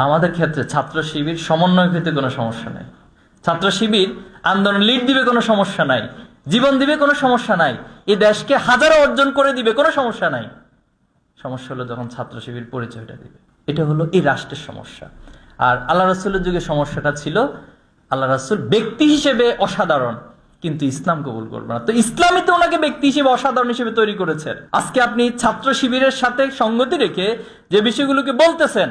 আমাদের ক্ষেত্রে ছাত্র শিবির সমন্বয় ক্ষেত্রে কোনো সমস্যা নেই। ছাত্র শিবির আন্দোলন লিড দিবে, কোনো সমস্যা নাই। জীবন দিবে, কোনো সমস্যা নাই। এই দেশকে হাজারো অর্জন করে দিবে, কোনো সমস্যা নাই। সমস্যা হলো যখন ছাত্র শিবির পরিচয়টা দিবে। এটা হলো এই রাষ্ট্রের সমস্যা। আর আল্লাহ রাসূলের যুগে সমস্যাটা ছিল আল্লাহ রাসূল ব্যক্তি হিসেবে অসাধারণ, কিন্তু ইসলাম কবুল করবে না। তো ইসলামই তো ওনাকে ব্যক্তি হিসেবে অসাধারণ হিসেবে তৈরি করেছে। আজকে আপনি ছাত্র শিবিরের সাথে সঙ্গতি রেখে যে বিষয়গুলোকে বলতেছেন,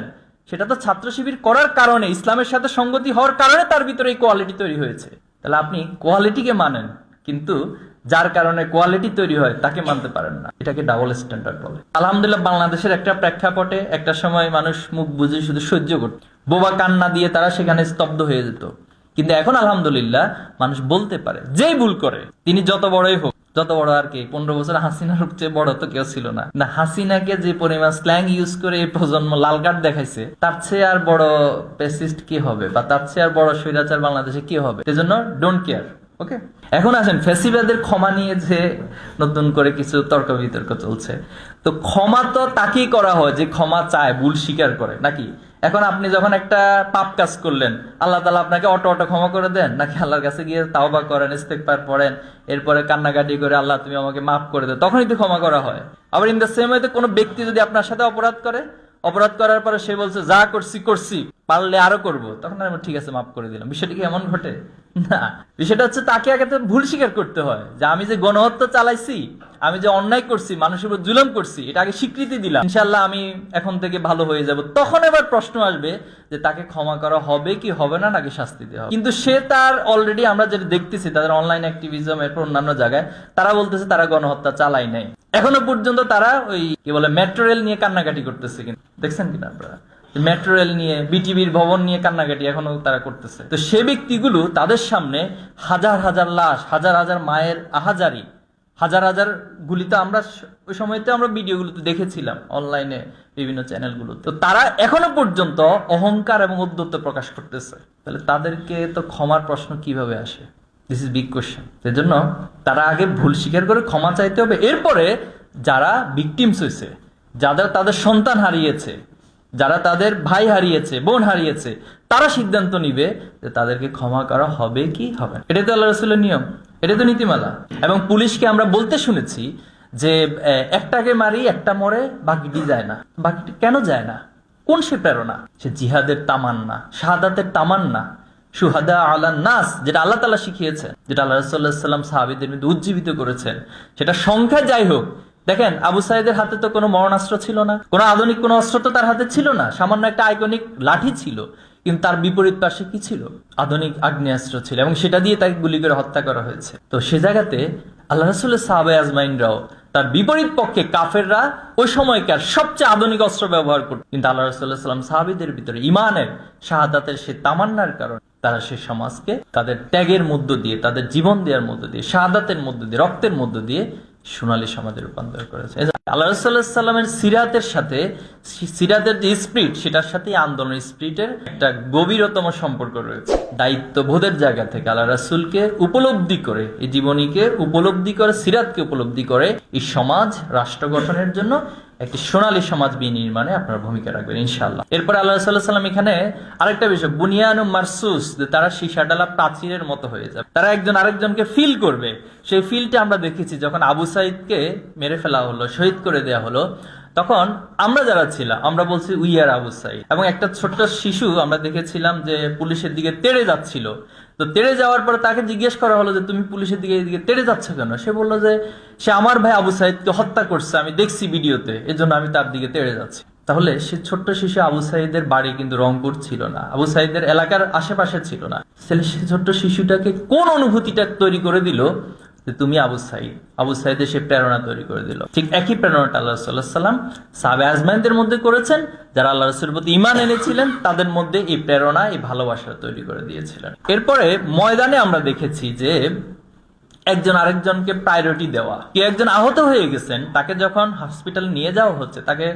সেটা তো ছাত্র শিবির করার কারণে, ইসলামের সাথে সঙ্গতি হওয়ার কারণে তার ভিতরে এই কোয়ালিটি তৈরি হয়েছে। তাহলে আপনি কোয়ালিটিকে মানেন, কিন্তু যার কারণে কোয়ালিটি তৈরি হয় তাকে মানতে পারেন না। এটাকে ডাবল স্ট্যান্ডার্ড বলে। আলহামদুলিল্লাহ, বাংলাদেশের একটা প্রেক্ষাপটে একটা সময় মানুষ মুখ বুঝে শুধু সহ্য করত, বোবা কান্না দিয়ে তারা সেখানে স্তব্ধ হয়ে যেত। কিন্তু এখন আলহামদুলিল্লাহ মানুষ বলতে পারে, যেই ভুল করে তিনি যত বড়ই হোক, যত বড় আর কি 15 বছর হাসিনার চেয়ে বড় তো কেউ ছিল না। না, হাসিনাকে যে পরিমাণ স্ল্যাং ইউজ করে এই প্রজন্ম লাল কার্ড দেখাইছে, তার চেয়ে আর বড় পেসিস্ট কি হবে, বা তার চেয়ে আর বড় স্বৈরাচার বাংলাদেশে কি হবে? এজন্য ডোন্ট কেয়ার। ওকে, এখন আসেন ফ্যাসিবাদের ক্ষমা নিয়ে যে নতুন করে কিছু তর্ক বিতর্ক চলছে। তো ক্ষমা তো তাকেই করা হয় যে ক্ষমা চায়, ভুল স্বীকার করে, নাকি? এখন আপনি যখন একটা পাপ কাজ করলেন, আল্লাহ তাআলা আপনাকে অটো ক্ষমা করে দেন, নাকি আল্লাহর কাছে গিয়ে তাওবা করেন, ইস্তেগফার পড়েন, এরপরে কান্নাকাটি করে আল্লাহ তুমি আমাকে মাফ করে দাও, তখনই তো ক্ষমা করা হয়। আবার ইন দ্য সেম ওয়েতে কোনো ব্যক্তি যদি আপনার সাথে অপরাধ করে, অপরাধ করার পরে সে বলছে যা করছি পারলে আরো করব, তখন আমি ঠিক আছে মাফ করে দিলাম, বিষয়টা কি এমন ঘটে? না, বিষয়টা হচ্ছে তাকে আগে ভুল স্বীকার করতে হয় যে আমি যে গণহত্যা চালাইছি, আমি যে অন্যায় করছি, মানুষের উপর জুলুম করছি, এটা আগে স্বীকৃতি দিলাম, ইনশাআল্লাহ আমি এখন থেকে ভালো হয়ে যাব। তখন এবার প্রশ্ন আসবে যে তাকে ক্ষমা করা হবে কি হবে না, নাকি শাস্তি দেওয়া হবে। কিন্তু সে তার অলরেডি আমরা যেটা দেখতেছি তাদের অনলাইন অ্যাক্টিভিজম এর অন্যান্য জায়গায় তারা বলতেছে তারা গণহত্যা চালাই নাই। এখনো পর্যন্ত তারা ওই কি বলে মেট্রো রেল নিয়ে কান্নাকাটি করতেছে, কিন্তু দেখছেন কিনা আপনারা? মেট্রো রেল নিয়ে, বিটিভির ভবন নিয়ে কান্নাকাটি এখনো তারা করতেছে। তো সে ব্যক্তিগুলো, তাদের সামনে হাজার হাজার লাশ, হাজার হাজার মায়ের আহাজারি, হাজার হাজার গুলি, তো আমরা ওই সময়তে আমরা ভিডিওগুলোতে দেখেছিলাম অনলাইনে বিভিন্ন চ্যানেলগুলো। তো তারা এখনো পর্যন্ত অহংকার এবং ঔদ্ধত্য প্রকাশ করতেছে। তাহলে তাদেরকে তো ক্ষমার প্রশ্ন কিভাবে আসে? This is big question. সেজন্য তারা আগে ভুল স্বীকার করে ক্ষমা চাইতে হবে। এরপরে যারা ভিকটিমস হয়েছে, যারা তাদের সন্তান হারিয়েছে, যারা তাদের ভাই হারিয়েছে, বোন হারিয়েছে, তারা সিদ্ধান্ত নিবে যে তাদেরকে ক্ষমা করা হবে কি হবে না। এটাই তো আল্লাহ রাসূলের নিয়ম, এটা তো নীতিমালা। এবং পুলিশকে আমরা বলতে শুনেছি যে একটাকে মারি একটা মরে, বাকিটি যায় না। বাকিটি কেন যায় না? কোন সে প্রেরণা? সে জিহাদের তামান্না, শাহাদাতের তামান্না, শুহাদা আলান নাস, যেটা আল্লাহ তাআলা শিখিয়েছেন, যেটা আল্লাহ রাসূলুল্লাহ সাল্লাল্লাহু আলাইহি ওয়াসাল্লাম সাহাবীদের মধ্যে উজ্জীবিত করেছেন, সেটা সংখ্যা যাই হোক। দেখেন, আবু সাঈদের হাতে তো কোনো মরণাস্ত্র ছিল না, কোনো আধুনিক কোনো অস্ত্র তো তার হাতে ছিল না, সামান্য একটা আইকনিক লাঠি ছিল। কিন্তু তার বিপরীত পাশে কি ছিল? আধুনিক আগ্নেয়াস্ত্র ছিল, এবং সেটা দিয়ে তাকে গুলি করে হত্যা করা হয়েছে। তো সে জায়গাতে আল্লাহ রাসূলের সাহাবায়ে আজমাইনরাও তার বিপরীত পক্ষে কাফেররা ওই সময়কার সবচেয়ে আধুনিক অস্ত্র ব্যবহার করত, কিন্তু আল্লাহ রাসূলুল্লাহ সাল্লাল্লাহু আলাইহি ওয়াসাল্লাম সাহাবীদের ভিতরে ঈমানের, শাহাদাতের সে তামান্নার কারণে তারা সে সমাজকে তাদের ত্যাগের মধ্য দিয়ে, তাদের জীবন দেওয়ার মধ্য দিয়ে, শাহাদাতের মধ্য দিয়ে, রক্তের মধ্য দিয়ে সোনালী সমাজে রূপান্তর করেছে। আল্লাহ রাসূলুল্লাহ সাল্লাল্লাহু আলাইহি ওয়াসাল্লামের সিরাতের সাথে, সিরাতের যে স্পিরিট, সেটার সাথে আন্দোলনের স্পিরিটের একটা গভীরতম সম্পর্ক রয়েছে। দায়িত্ববোধের জায়গা থেকে আল্লাহ রাসূলকে উপলব্ধি করে, এই জীবনীকে উপলব্ধি করে, সিরাতকে উপলব্ধি করে, এই সমাজ রাষ্ট্র গঠনের জন্য একটি সোনালী সমাজ বিনির্মাণে আপনারা ভূমিকা রাখবেন ইনশাআল্লাহ। এরপর আল্লাহ রাসূলুল্লাহ সাল্লাল্লাহু আলাইহি ওয়াসাল্লাম এখানে আরেকটা বিষয়, বুনিয়ানু মারসুস, তারা সীসাডালা প্রাচীরের মতো হয়ে যাবে, তারা একজন আরেকজনকে ফিল করবে। সেই ফিলটা আমরা দেখেছি যখন আবু সাঈদকে মেরে ফেলা হলো, শহীদ করে দেওয়া হলো, তখন আমরা যারা ছিলাম আমরা বলছি উই আর আবু সাঈদ। এবং একটা ছোট্ট শিশু আমরা দেখেছিলাম যে পুলিশের দিকে তেড়ে যাচ্ছিল। তো তেড়ে যাওয়ার পরে তাকে জিজ্ঞেস করা হলো যে তুমি পুলিশের দিকে এদিকে তেড়ে যাচ্ছ কেন? সে বললো যে সে আমার ভাই আবু সাঈদকে হত্যা করছে, আমি দেখছি ভিডিওতে, এজন্য আমি তার দিকে তেড়ে যাচ্ছি। তাহলে সে ছোট্ট শিশু আবু সাঈদের বাড়ি কিন্তু রংপুর ছিল না, আবু সাঈদের এলাকার আশেপাশে ছিল না। সে ছোট্ট শিশুটাকে কোন অনুভূতিটা তৈরি করে দিল যে তুমি আবু সাঈদ, আবু সাঈদের সে প্রেরণা তৈরি করে দিল। ঠিক একই প্রেরণাটা আল্লাহ সাল্লাল্লাহু আলাইহি ওয়াসাল্লাম সাহাবায়ে আজমাইনদের মধ্যে করেছেন, যারা আল্লাহ রাসূলের প্রতি ঈমান এনেছিলেন, তাদের মধ্যে এই প্রেরণা, এই ভালোবাসা তৈরি করে দিয়েছিলেন। এরপরে ময়দানে আমরা দেখেছি যে একজন আরেকজনকে প্রায়োরিটি দেওয়া। কেউ একজন আহত হয়ে গেছেন, তাকে যখন হসপিটালে নিয়ে যাওয়া হচ্ছে, তাকে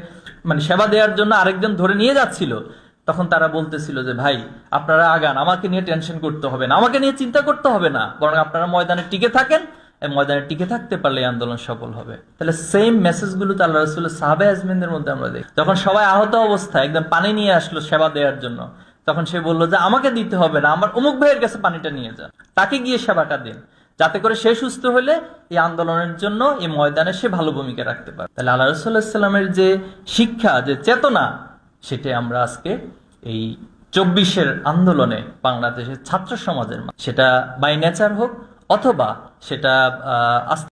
মানে সেবা দেওয়ার জন্য আরেকজন ধরে নিয়ে যাচ্ছিল, তখন তারা বলতেছিল যে ভাই আপনারা আগান, আমাকে নিয়ে টেনশন করতে হবে না, আমাকে নিয়ে চিন্তা করতে হবে না, বরং আপনারা ময়দানে টিকে থাকেন এই ময়দানে টিকে থাকতে পারলে এই আন্দোলন সফল হবে। তাহলে সেম মেসেজগুলো তো আল্লাহ রাসূলের সাহাবা আজমিনদের মধ্যে আমরা দেখি। যখন সবাই আহত অবস্থায় একদম পানি নিয়ে আসলো সেবা দেওয়ার জন্য, তখন সে বললো যে আমাকে দিতে হবে না, আমার অমুক ভাইয়ের কাছে পানিটা নিয়ে যান, তাকে গিয়ে সেবাটা দিন, যাতে করে সে সুস্থ হলে এই আন্দোলনের জন্য এই ময়দানে সে ভালো ভূমিকা রাখতে পারে। তাহলে আল্লাহ রাসূলুল্লাহ সাল্লাল্লাহু আলাইহি ওয়াসাল্লামের যে শিক্ষা, যে চেতনা, সেটাই আমরা আজকে এই 24-এর আন্দোলনে বাংলাদেশের ছাত্র সমাজের, সেটা বাই নেচার হোক অথবা সেটা